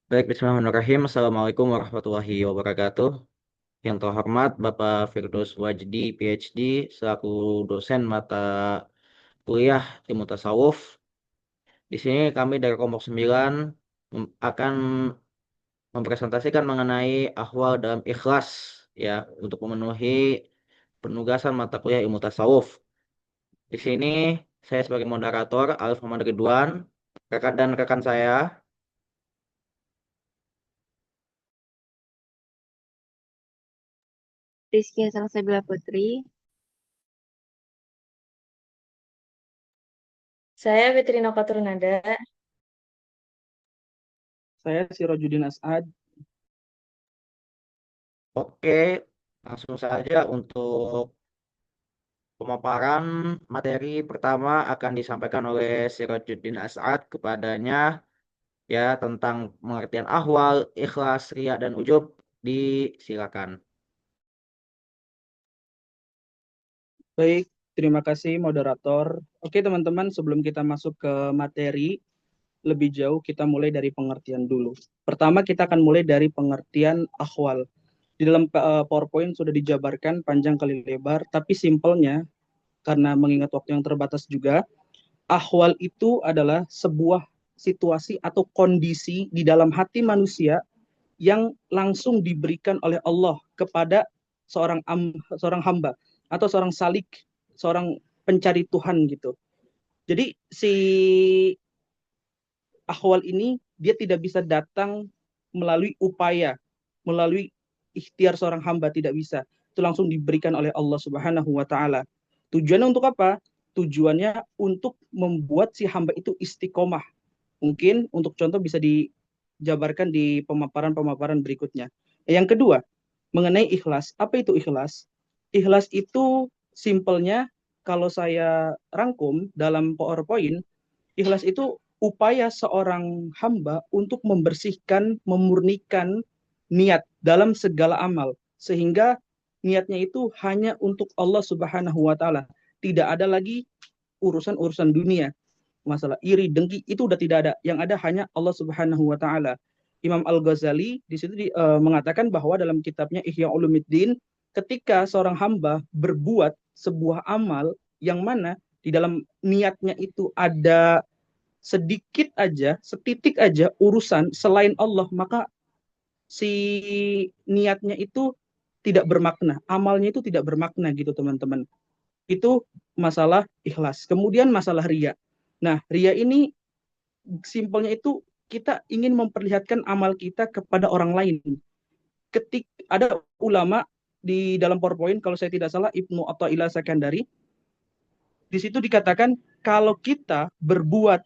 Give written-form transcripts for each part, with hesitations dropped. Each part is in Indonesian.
Baik, bismillahirrahmanirrahim. Assalamualaikum warahmatullahi wabarakatuh. Yang terhormat Bapak Firdaus Wajdi, PhD, selaku dosen mata kuliah Ilmu Tasawuf. Di sini kami dari kelompok 9 akan mempresentasikan mengenai ahwal dalam ikhlas ya untuk memenuhi penugasan mata kuliah Ilmu Tasawuf. Di sini saya sebagai moderator Alif Muhammad Ridwan, rekan dan rekan saya. Rizky Salsabila Putri. Saya Fitri Nokaturnada. Saya Sirojudin As'ad. Oke, langsung saja untuk pemaparan materi pertama akan disampaikan oleh Sirajuddin As'ad kepadanya ya tentang pengertian ahwal, ikhlas, riya dan ujub. Disilakan. Baik, terima kasih moderator. Oke teman-teman, sebelum kita masuk ke materi, lebih jauh kita mulai dari pengertian dulu. Pertama kita akan mulai dari pengertian ahwal. Di dalam PowerPoint sudah dijabarkan panjang kali lebar, tapi simpelnya, karena mengingat waktu yang terbatas juga, ahwal itu adalah sebuah situasi atau kondisi di dalam hati manusia yang langsung diberikan oleh Allah kepada seorang hamba atau seorang salik, seorang pencari Tuhan gitu. Jadi si ahwal ini dia tidak bisa datang melalui upaya, melalui ikhtiar seorang hamba, tidak bisa. Itu langsung diberikan oleh Allah Subhanahu wa taala. Tujuannya untuk apa? Tujuannya untuk membuat si hamba itu istiqomah. Mungkin untuk contoh bisa dijabarkan di pemaparan-pemaparan berikutnya. Yang kedua, mengenai ikhlas. Apa itu ikhlas? Ikhlas itu simpelnya kalau saya rangkum dalam PowerPoint, ikhlas itu upaya seorang hamba untuk membersihkan, memurnikan niat dalam segala amal. Sehingga niatnya itu hanya untuk Allah Subhanahu wa taala. Tidak ada lagi urusan-urusan dunia. Masalah iri, dengki itu udah tidak ada. Yang ada hanya Allah Subhanahu wa taala. Imam Al-Ghazali di situ mengatakan bahwa dalam kitabnya Ihya Ulumuddin, ketika seorang hamba berbuat sebuah amal yang mana di dalam niatnya itu ada sedikit aja, setitik aja urusan selain Allah, maka si niatnya itu tidak bermakna, amalnya itu tidak bermakna gitu teman-teman. Itu masalah ikhlas. Kemudian masalah ria. Nah, ria ini simpelnya itu kita ingin memperlihatkan amal kita kepada orang lain. Ketik ada ulama di dalam PowerPoint kalau saya tidak salah Ibnu Athaillah Sakandari, di situ dikatakan kalau kita berbuat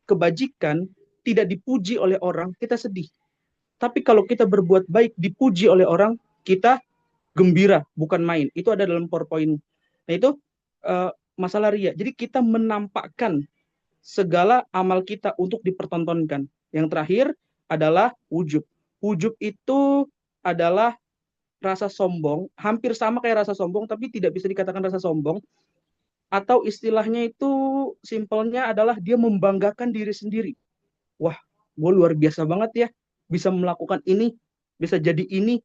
kebajikan tidak dipuji oleh orang, kita sedih. Tapi kalau kita berbuat baik dipuji oleh orang, kita gembira, bukan main. Itu ada dalam PowerPoint. Nah itu masalah ria. Jadi kita menampakkan segala amal kita untuk dipertontonkan. Yang terakhir adalah wujub. Wujub itu adalah rasa sombong, hampir sama kayak rasa sombong, tapi tidak bisa dikatakan rasa sombong. Atau istilahnya itu simpelnya adalah dia membanggakan diri sendiri. Wah, gue luar biasa banget ya, bisa melakukan ini, bisa jadi ini,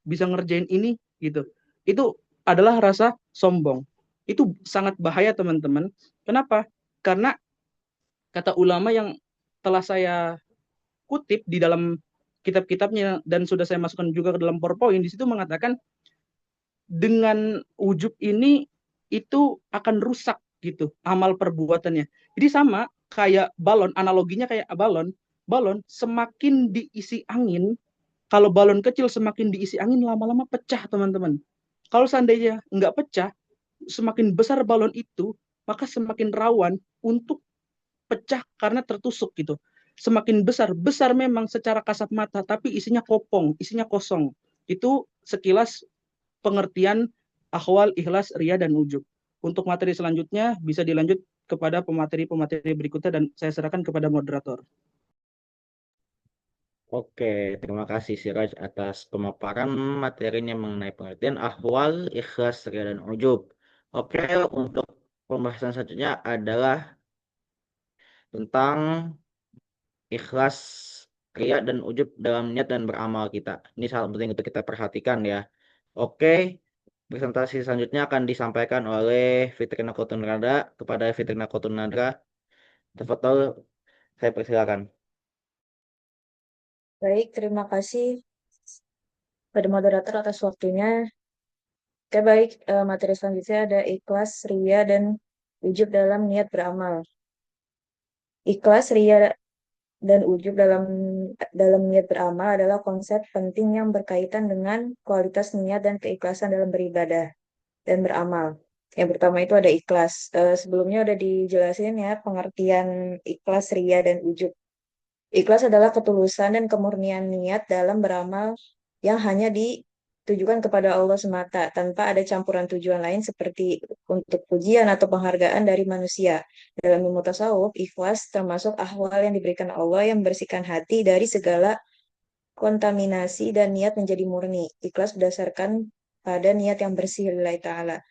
bisa ngerjain ini, gitu. Itu adalah rasa sombong. Itu sangat bahaya teman-teman. Kenapa? Karena kata ulama yang telah saya kutip di dalam kitab-kitabnya dan sudah saya masukkan juga ke dalam PowerPoint, di situ mengatakan dengan wujub ini itu akan rusak gitu amal perbuatannya. Jadi sama kayak balon, analoginya kayak balon. Balon semakin diisi angin, kalau balon kecil semakin diisi angin lama-lama pecah teman-teman. Kalau seandainya nggak pecah, semakin besar balon itu, maka semakin rawan untuk pecah karena tertusuk gitu. Semakin besar, besar memang secara kasat mata, tapi isinya kopong, isinya kosong. Itu sekilas pengertian akhwal, ikhlas, ria, dan ujub. Untuk materi selanjutnya bisa dilanjut kepada pemateri-pemateri berikutnya dan saya serahkan kepada moderator. Oke, terima kasih Siraj atas pemaparan materinya mengenai pengertian ahwal, ikhlas, riya dan ujub. Oke, untuk pembahasan selanjutnya adalah tentang ikhlas ria dan ujub dalam niat dan beramal kita. Ini sangat penting untuk kita perhatikan ya. Oke, presentasi selanjutnya akan disampaikan oleh Fitrina Khotunada. Kepada Fitrina Khotunada, tafadhol, saya persilakan. Baik, terima kasih pada moderator atas waktunya. Oke, baik. Materi selanjutnya ada ikhlas, ria, dan ujub dalam niat beramal. Ikhlas, ria, dan ujub dalam niat beramal adalah konsep penting yang berkaitan dengan kualitas niat dan keikhlasan dalam beribadah dan beramal. Yang pertama itu ada ikhlas. Sebelumnya udah dijelasin ya pengertian ikhlas, ria, dan ujub. Ikhlas adalah ketulusan dan kemurnian niat dalam beramal yang hanya ditujukan kepada Allah semata, tanpa ada campuran tujuan lain seperti untuk pujian atau penghargaan dari manusia. Dalam ilmu tasawuf, ikhlas termasuk ahwal yang diberikan Allah yang membersihkan hati dari segala kontaminasi dan niat menjadi murni. Ikhlas berdasarkan pada niat yang bersih lillahi ta'ala.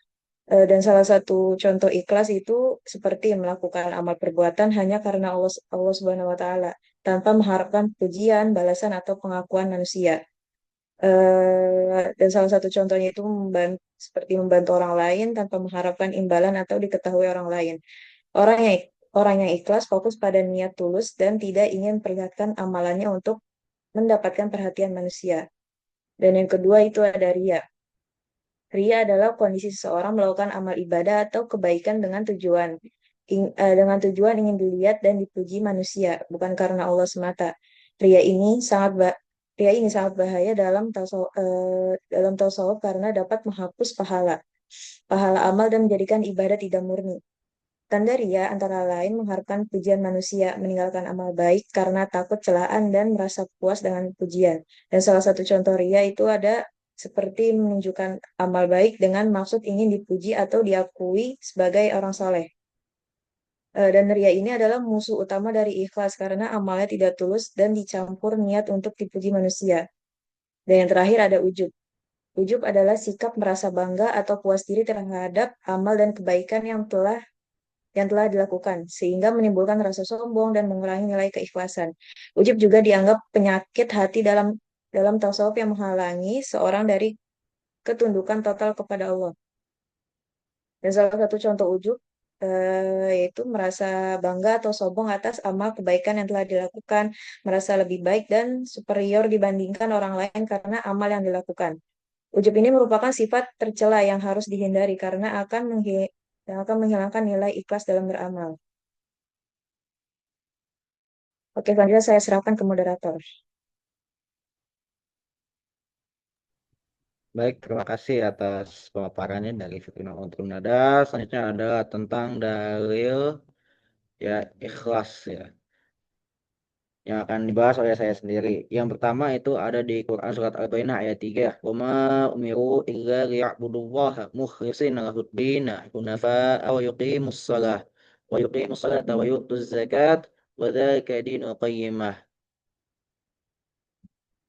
Dan salah satu contoh ikhlas itu seperti melakukan amal perbuatan hanya karena Allah Subhanahu wa taala tanpa mengharapkan pujian, balasan atau pengakuan manusia. Dan salah satu contohnya itu seperti membantu orang lain tanpa mengharapkan imbalan atau diketahui orang lain. Orang yang orang yang ikhlas fokus pada niat tulus dan tidak ingin memperlihatkan amalannya untuk mendapatkan perhatian manusia. Dan yang kedua itu ada ria. Ria adalah kondisi seseorang melakukan amal ibadah atau kebaikan dengan tujuan ingin dilihat dan dipuji manusia, bukan karena Allah semata. Ria ini sangat ba- Ria ini sangat bahaya dalam tasawuf karena dapat menghapus pahala amal dan menjadikan ibadah tidak murni. Tanda ria antara lain mengharapkan pujian manusia, meninggalkan amal baik karena takut celaan dan merasa puas dengan pujian. Dan salah satu contoh ria itu ada seperti menunjukkan amal baik dengan maksud ingin dipuji atau diakui sebagai orang soleh. Dan ria ini adalah musuh utama dari ikhlas karena amalnya tidak tulus dan dicampur niat untuk dipuji manusia. Dan yang terakhir ada ujub. Ujub adalah sikap merasa bangga atau puas diri terhadap amal dan kebaikan yang telah dilakukan, sehingga menimbulkan rasa sombong dan mengurangi nilai keikhlasan. Ujub juga dianggap penyakit hati dalam tasawuf yang menghalangi seorang dari ketundukan total kepada Allah. Dan salah satu contoh ujub yaitu merasa bangga atau sombong atas amal kebaikan yang telah dilakukan, merasa lebih baik dan superior dibandingkan orang lain karena amal yang dilakukan. Ujub ini merupakan sifat tercela yang harus dihindari karena akan menghilangkan nilai ikhlas dalam beramal. Oke, selanjutnya saya serahkan ke moderator. Baik, terima kasih atas pemaparannya dari Fitrina Khotunada. Selanjutnya adalah tentang dalil ya ikhlas ya, yang akan dibahas oleh saya sendiri. Yang pertama itu ada di Quran surat Al-Baqarah ayat 3. Wa ma umiru illa liya'budullaha mukhlishina lahuddin hunafa'a wa yuqimus shalah wa yuqimus salata wa yu'tuz zakat wa dzalika dinul qayyimah.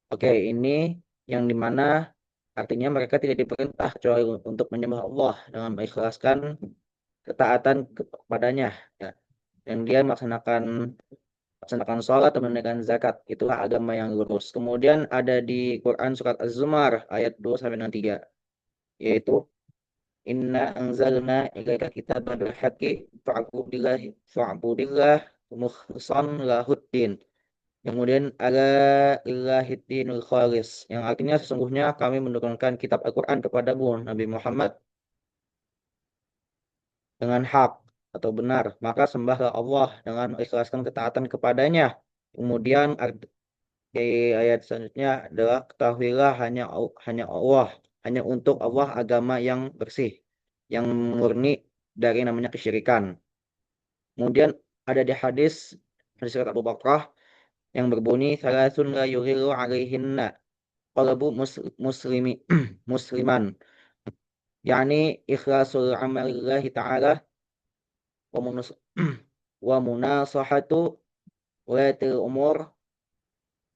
Oke, ini yang dimana artinya mereka tidak diperintah kecuali untuk menyembah Allah dengan mengikhlaskan ketaatan kepadanya ya. Dan dia melaksanakan sholat dan menunaikan zakat. Itulah agama yang lurus. Kemudian ada di Quran surat Az-Zumar ayat 2 sampai dengan 3, yaitu inna anzalna ilaika kitaban bil haqqi fa'budillah mukhlishan lahuddin. Kemudian ala illahiddinul khalis, yang artinya sesungguhnya kami menurunkan kitab Al-Quran kepadamu Nabi Muhammad dengan hak atau benar, maka sembahlah Allah dengan mengikhlaskan ketaatan kepadanya. Kemudian di ayat selanjutnya adalah ketahuilah hanya Allah, hanya untuk Allah agama yang bersih, yang murni dari namanya kesyirikan. Kemudian ada di hadis surat Abu Bakrah yang berbunyi salasun la yuhilu alaihinna qalbu musliman, yakni ikhlasul amalillahi ta'ala wa wa munasahatu walatil umur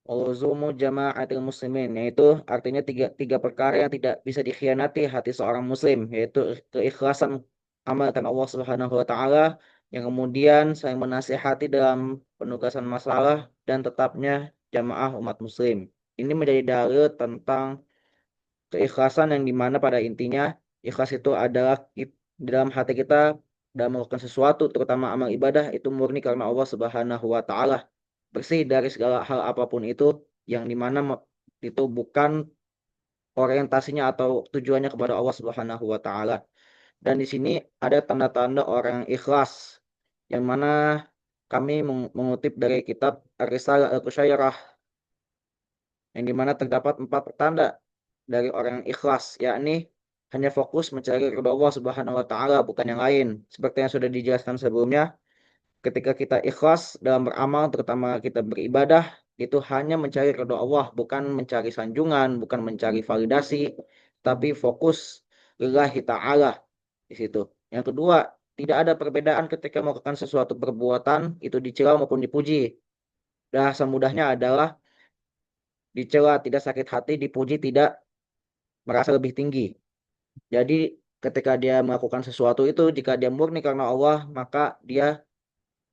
Luzumu jama'atil muslimin, yaitu artinya tiga perkara yang tidak bisa dikhianati hati seorang muslim, yaitu keikhlasan amalkan Allah Subhanahu wa taala, yang kemudian saling menasihati dalam penugasan masalah dan tetapnya jamaah umat muslim. Ini menjadi dalil tentang keikhlasan yang dimana pada intinya ikhlas itu adalah di dalam hati kita dalam melakukan sesuatu, terutama amal ibadah, itu murni karena Allah Subhanahu wa Ta'ala, bersih dari segala hal apapun itu, yang dimana itu bukan orientasinya atau tujuannya kepada Allah Subhanahu wa Ta'ala. Dan di sini ada tanda-tanda orang yang ikhlas, yang mana kami mengutip dari kitab Ar-Risalah Al-Qusyairah, yang dimana terdapat 4 tanda dari orang yang ikhlas, yakni hanya fokus mencari ridha Allah Subhanahu wa Ta'ala, bukan yang lain. Seperti yang sudah dijelaskan sebelumnya, ketika kita ikhlas dalam beramal, terutama kita beribadah, itu hanya mencari ridha Allah, bukan mencari sanjungan, bukan mencari validasi, tapi fokus lillahi ta'ala di situ. Yang kedua, tidak ada perbedaan ketika melakukan sesuatu perbuatan, itu dicela maupun dipuji. Bahasa mudahnya adalah dicela tidak sakit hati, dipuji tidak merasa lebih tinggi. Jadi ketika dia melakukan sesuatu itu, jika dia murni karena Allah, maka dia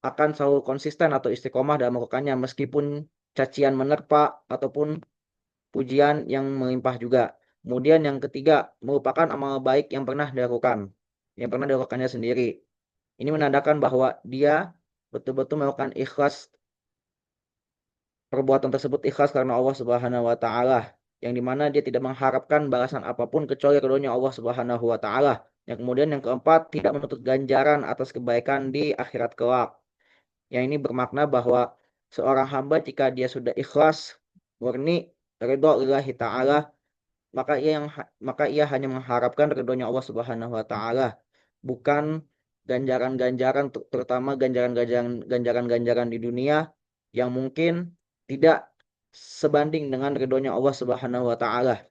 akan selalu konsisten atau istiqomah dalam melakukannya, meskipun cacian menerpa ataupun pujian yang melimpah juga. Kemudian yang ketiga, merupakan amal baik yang pernah dilakukannya sendiri. Ini menandakan bahwa dia betul-betul melakukan perbuatan tersebut ikhlas karena Allah Subhanahu wa Ta'ala, yang dimana dia tidak mengharapkan balasan apapun kecuali ridhonya Allah Subhanahu wa Ta'ala. Yang kemudian yang keempat, tidak menuntut ganjaran atas kebaikan di akhirat kelak. Yang ini bermakna bahwa seorang hamba jika dia sudah ikhlas, murni, ridho lillahi ta'ala, maka ia hanya mengharapkan ridhonya Allah Subhanahu wa Ta'ala, bukan ganjaran-ganjaran, terutama ganjaran-ganjaran di dunia yang mungkin tidak sebanding dengan ridhonya Allah Subhanahu wa Ta'ala.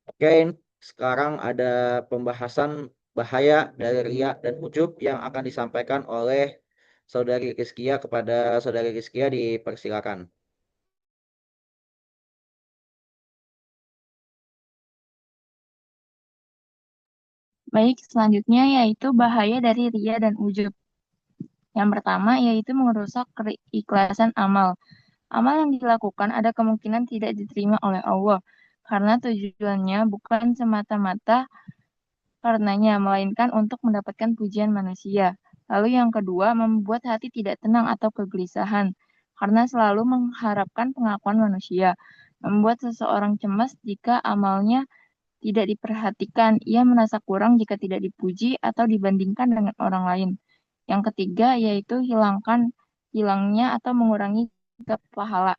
Oke, sekarang ada pembahasan bahaya dari riya dan ujub yang akan disampaikan oleh Saudari Rizkia. Kepada Saudari Rizkia dipersilakan. Baik, selanjutnya yaitu bahaya dari riya dan ujub. Yang pertama yaitu merusak keikhlasan amal. Amal yang dilakukan ada kemungkinan tidak diterima oleh Allah karena tujuannya bukan semata-mata karenanya, melainkan untuk mendapatkan pujian manusia. Lalu yang kedua, membuat hati tidak tenang atau kegelisahan karena selalu mengharapkan pengakuan manusia. Membuat seseorang cemas jika amalnya tidak diperhatikan, ia merasa kurang jika tidak dipuji atau dibandingkan dengan orang lain. Yang ketiga yaitu hilangnya atau mengurangi pahala.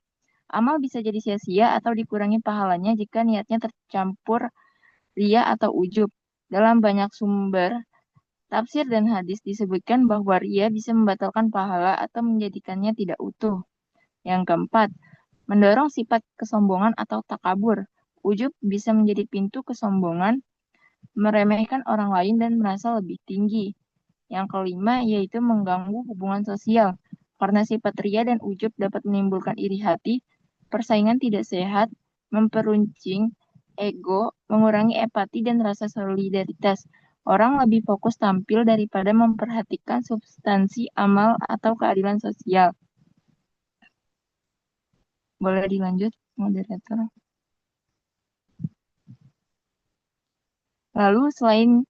Amal bisa jadi sia-sia atau dikurangi pahalanya jika niatnya tercampur riya atau ujub. Dalam banyak sumber tafsir dan hadis disebutkan bahwa riya bisa membatalkan pahala atau menjadikannya tidak utuh. Yang keempat, mendorong sifat kesombongan atau takabur. Ujub bisa menjadi pintu kesombongan, meremehkan orang lain dan merasa lebih tinggi. Yang kelima yaitu mengganggu hubungan sosial. Karena sifat ria dan ujub dapat menimbulkan iri hati, persaingan tidak sehat, memperuncing ego, mengurangi empati dan rasa solidaritas. Orang lebih fokus tampil daripada memperhatikan substansi amal atau keadilan sosial. Boleh dilanjut, moderator? Lalu selain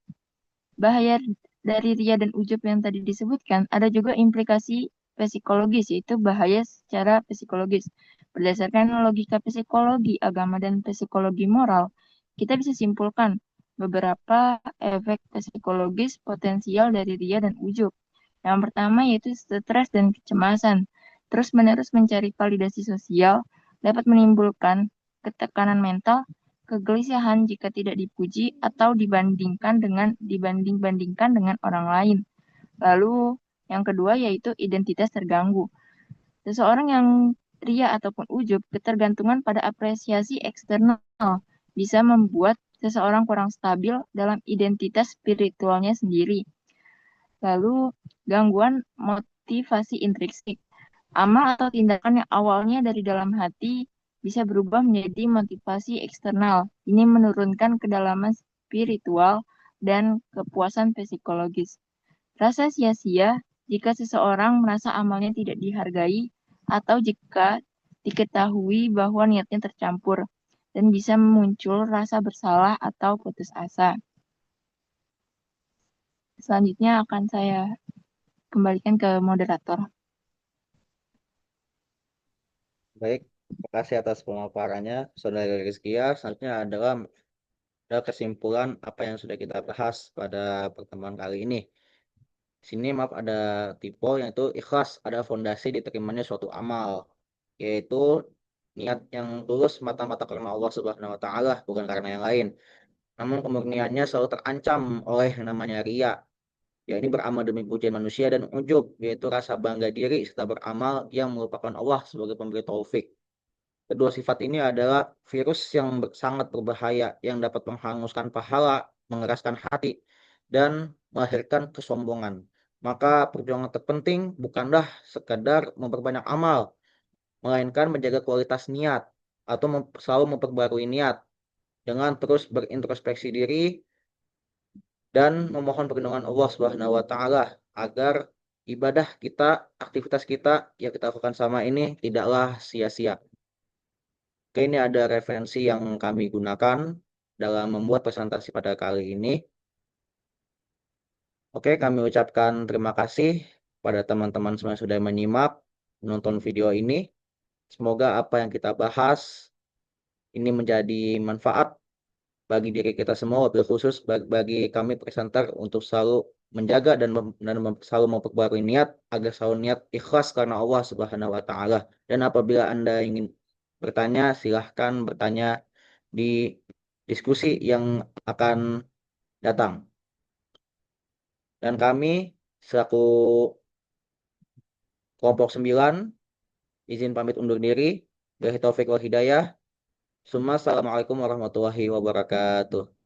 bahaya dari ria dan ujub yang tadi disebutkan, ada juga implikasi psikologis, yaitu bahaya secara psikologis. Berdasarkan logika psikologi, agama, dan psikologi moral, kita bisa simpulkan beberapa efek psikologis potensial dari ria dan ujub. Yang pertama yaitu stres dan kecemasan. Terus-menerus mencari validasi sosial dapat menimbulkan ketekanan mental, kegelisahan jika tidak dipuji atau dibanding-bandingkan dengan orang lain. Lalu yang kedua yaitu identitas terganggu. Seseorang yang ria ataupun ujub, ketergantungan pada apresiasi eksternal bisa membuat seseorang kurang stabil dalam identitas spiritualnya sendiri. Lalu gangguan motivasi intrinsik. Amal atau tindakan yang awalnya dari dalam hati bisa berubah menjadi motivasi eksternal. Ini menurunkan kedalaman spiritual dan kepuasan psikologis. Rasa sia-sia jika seseorang merasa amalnya tidak dihargai atau jika diketahui bahwa niatnya tercampur dan bisa muncul rasa bersalah atau putus asa. Selanjutnya akan saya kembalikan ke moderator. Baik, terima kasih atas pemaparannya, Saudara Rizkia. Selanjutnya adalah kesimpulan apa yang sudah kita bahas pada pertemuan kali ini. Di sini maaf ada tipe yaitu ikhlas ada fondasi diterimanya suatu amal, yaitu niat yang tulus mata-mata karena Allah Subhanahu wa taala, bukan karena yang lain. Namun kemurniannya selalu terancam oleh yang namanya ria, ya ini beramal demi pujian manusia, dan ujub, yaitu rasa bangga diri serta beramal yang merupakan Allah sebagai pemberi taufik. Kedua sifat ini adalah virus yang sangat berbahaya yang dapat menghanguskan pahala, mengeraskan hati, dan melahirkan kesombongan. Maka perjuangan terpenting bukanlah sekadar memperbanyak amal, melainkan menjaga kualitas niat atau selalu memperbarui niat dengan terus berintrospeksi diri dan memohon perlindungan Allah Subhanahu wa taala agar ibadah kita, aktivitas kita yang kita lakukan sama ini tidaklah sia-sia. Oke, ini ada referensi yang kami gunakan dalam membuat presentasi pada kali ini. Oke, kami ucapkan terima kasih pada teman-teman semua yang sudah menyimak, menonton video ini. Semoga apa yang kita bahas ini menjadi manfaat bagi diri kita semua, wabil khusus bagi kami presenter untuk selalu menjaga dan selalu memperbarui niat agar selalu niat ikhlas karena Allah Subhanahu wa taala. Dan apabila Anda ingin bertanya, silahkan bertanya di diskusi yang akan datang. Dan kami selaku kelompok 9 izin pamit undur diri. Billahi taufik wal hidayah. Assalamualaikum warahmatullahi wabarakatuh.